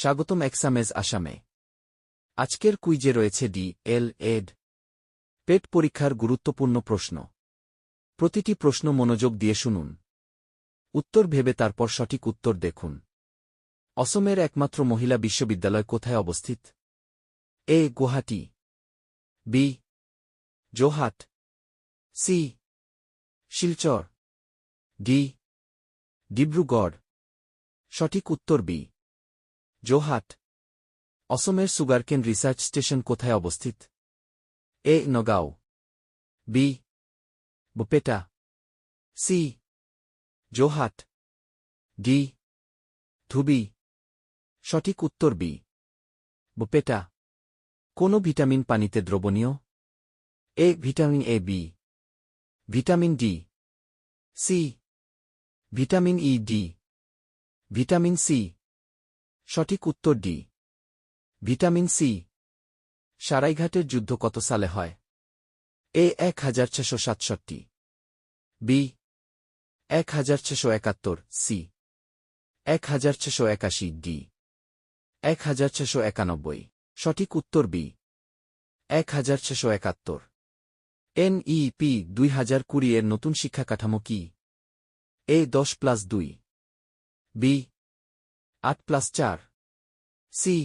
স্বাগতম এক্সামেজ আসামে। আজকের কুইজে রয়েছে ডি.এল.এড. পেট পরীক্ষার গুরুত্বপূর্ণ প্রশ্ন। প্রতিটি প্রশ্ন মনোযোগ দিয়ে শুনুন। উত্তর ভেবে তারপর সঠিক উত্তর দেখুন। অসমের একমাত্র মহিলা বিশ্ববিদ্যালয় কোথায় অবস্থিত? A. Guwahati, B. Jorhat, C. Silchar, D. Dibrugarh. সঠিক উত্তর বি. যোরহাট। অসমের সুগারকেন রিসার্চ স্টেশন কোথায় অবস্থিত? A. Nagaon, B. Barpeta, C. Jorhat, D. Dhubri. সঠিক উত্তর বি. বরপেটা। কোন ভিটামিন পানিতে দ্রবণীয়? A. Vitamin A, B. Vitamin D, C. Vitamin E, D. Vitamin C. সঠিক উত্তর ডি. Vitamin C. সারাইঘাটের যুদ্ধ কত সালে হয়? এ. 1667, বি. 1671, সি. 1681, ডি. 1691। সঠিক উত্তর বি. 1671। NEP 2020 এর নতুন শিক্ষা কাঠামো কি? এ. 10+2, বি. 8+4, সি.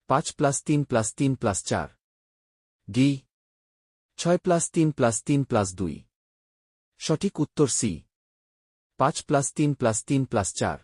5+3+3+4, ডি. 6+3+3+2। সঠিক উত্তর সি. 5+3+3+4।